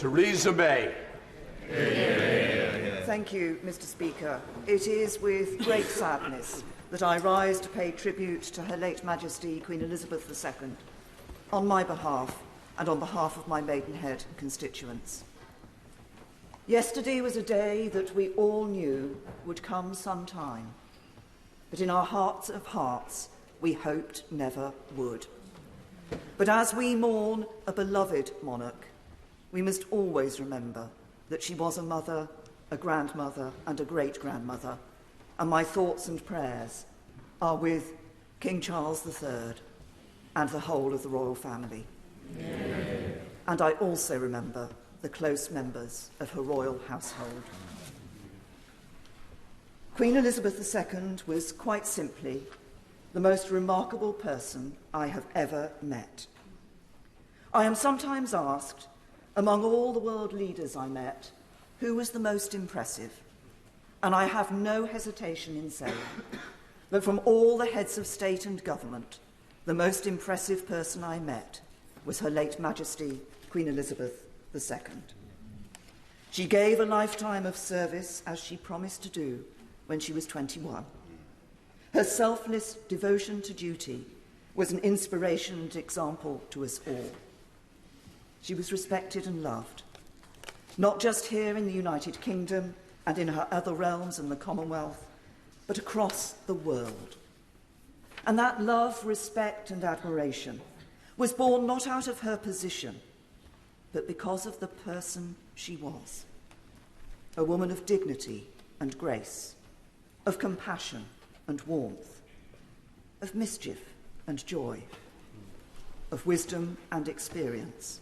Theresa May. Thank you, Mr. Speaker. It is with great sadness that I rise to pay tribute to Her late Majesty Queen Elizabeth II on my behalf and on behalf of my Maidenhead constituents. Yesterday was a day that we all knew would come sometime, but in our hearts of hearts we hoped never would. But as we mourn a beloved monarch, we must always remember that she was a mother, a grandmother and a great-grandmother, and my thoughts and prayers are with King Charles III and the whole of the royal family. Amen. And I also remember the close members of her royal household. Queen Elizabeth II was quite simply the most remarkable person I have ever met. I am sometimes asked, among all the world leaders I met, who was the most impressive? And I have no hesitation in saying that from all the heads of state and government, the most impressive person I met was Her late Majesty Queen Elizabeth II. She gave a lifetime of service as she promised to do when she was 21. Her selfless devotion to duty was an inspiration and example to us all. She was respected and loved, not just here in the United Kingdom and in her other realms and the Commonwealth, but across the world. And that love, respect and admiration was born not out of her position, but because of the person she was. A woman of dignity and grace, of compassion and warmth, of mischief and joy, of wisdom and experience,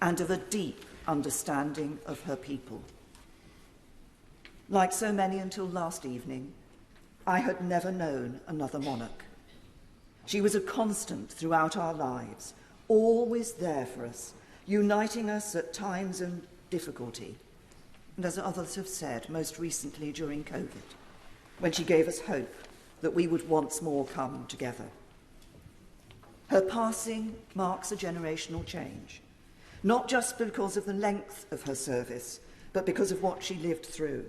and of a deep understanding of her people. Like so many until last evening, I had never known another monarch. She was a constant throughout our lives, always there for us, uniting us at times of difficulty, and as others have said, most recently during COVID, when she gave us hope that we would once more come together. Her passing marks a generational change, not just because of the length of her service, but because of what she lived through.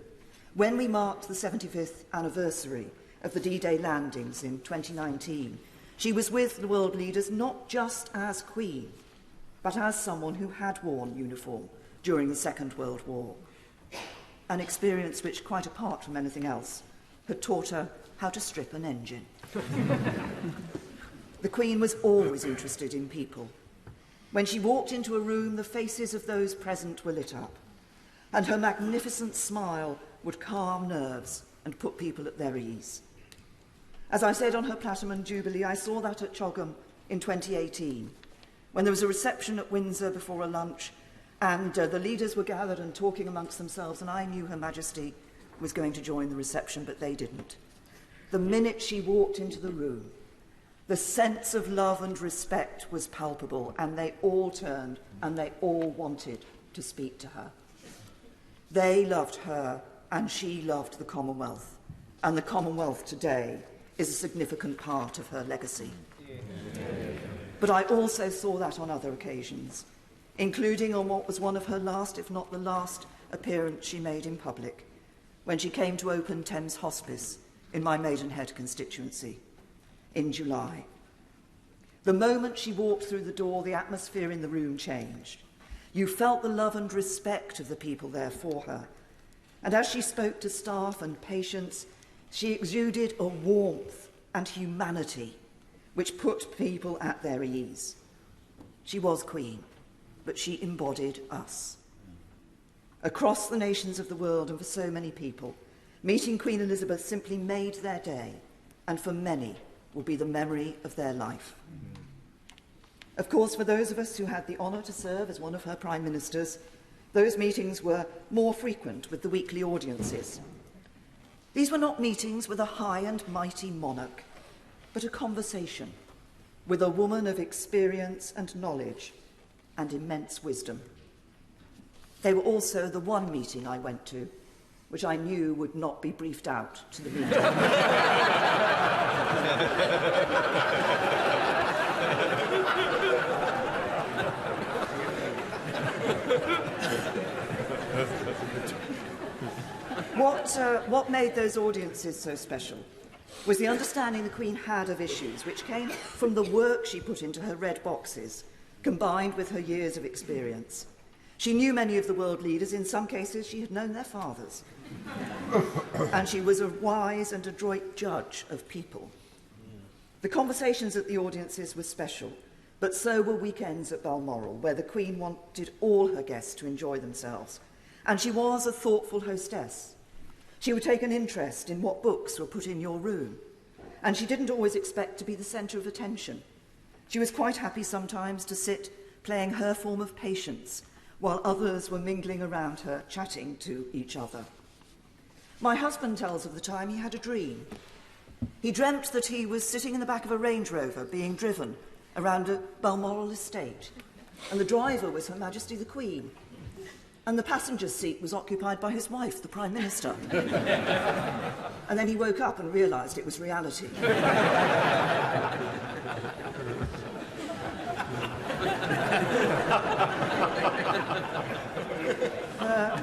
When we marked the 75th anniversary of the D-Day landings in 2019, she was with the world leaders not just as Queen, but as someone who had worn uniform during the Second World War, an experience which, quite apart from anything else, had taught her how to strip an engine. The Queen was always interested in people. When she walked into a room, the faces of those present were lit up, and her magnificent smile would calm nerves and put people at their ease. As I said on her Platinum Jubilee, I saw that at Chogham in 2018, when there was a reception at Windsor before a lunch, and the leaders were gathered and talking amongst themselves, and I knew Her Majesty was going to join the reception, but they didn't. The minute she walked into the room, the sense of love and respect was palpable, and they all turned and they all wanted to speak to her. They loved her and she loved the Commonwealth, and the Commonwealth today is a significant part of her legacy. But I also saw that on other occasions, including on what was one of her last, if not the last, appearance she made in public, when she came to open Thames Hospice in my Maidenhead constituency in July. The moment she walked through the door, the atmosphere in the room changed. You felt the love and respect of the people there for her. And as she spoke to staff and patients, she exuded a warmth and humanity which put people at their ease. She was Queen, but she embodied us. Across the nations of the world and for so many people, meeting Queen Elizabeth simply made their day, and for many will be the memory of their life. Of course, for those of us who had the honour to serve as one of her prime ministers, those meetings were more frequent with the weekly audiences. These were not meetings with a high and mighty monarch, but a conversation with a woman of experience and knowledge and immense wisdom. They were also the one meeting I went to which I knew would not be briefed out to the media. What made those audiences so special was the understanding the Queen had of issues, which came from the work she put into her red boxes, combined with her years of experience. She knew many of the world leaders. In some cases, she had known their fathers. And she was a wise and adroit judge of people. The conversations at the audiences were special, but so were weekends at Balmoral, where the Queen wanted all her guests to enjoy themselves. And she was a thoughtful hostess. She would take an interest in what books were put in your room, and she didn't always expect to be the centre of attention. She was quite happy sometimes to sit playing her form of Patience, while others were mingling around her, chatting to each other. My husband tells of the time he had a dream. He dreamt that he was sitting in the back of a Range Rover being driven around a Balmoral estate, and the driver was Her Majesty the Queen, and the passenger's seat was occupied by his wife, the Prime Minister. And then he woke up and realised it was reality.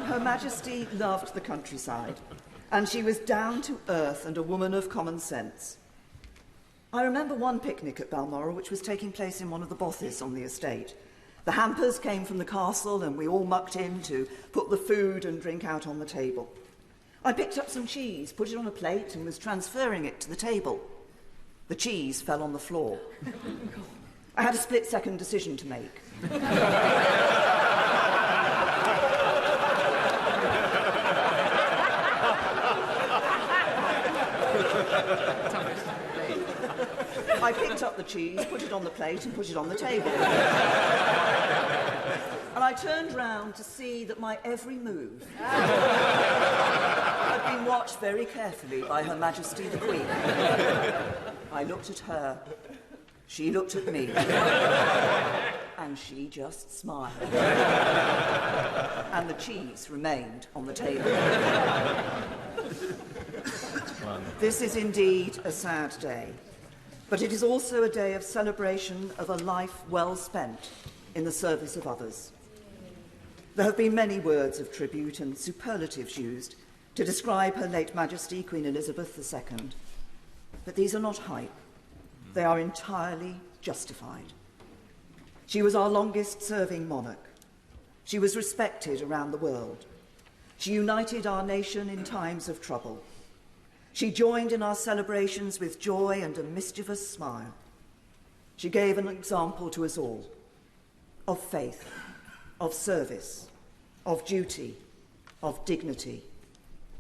Her Majesty loved the countryside, and she was down to earth and a woman of common sense. I remember one picnic at Balmoral which was taking place in one of the bothes on the estate. The hampers came from the castle and we all mucked in to put the food and drink out on the table. I picked up some cheese, put it on a plate and was transferring it to the table. The cheese fell on the floor. I had a split-second decision to make. I picked up the cheese, put it on the plate and put it on the table. And I turned round to see that my every move had been watched very carefully by Her Majesty the Queen. I looked at her, she looked at me, and she just smiled. And the cheese remained on the table. This is indeed a sad day. But it is also a day of celebration of a life well spent in the service of others. There have been many words of tribute and superlatives used to describe Her late Majesty, Queen Elizabeth II. But these are not hype. They are entirely justified. She was our longest-serving monarch. She was respected around the world. She united our nation in times of trouble. She joined in our celebrations with joy and a mischievous smile. She gave an example to us all of faith, of service, of duty, of dignity,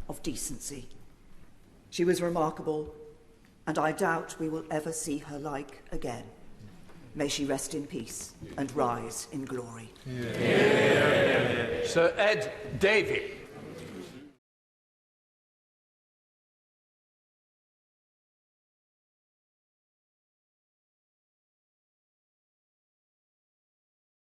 of decency. She was remarkable, and I doubt we will ever see her like again. May she rest in peace and rise in glory. Sir Ed Davey.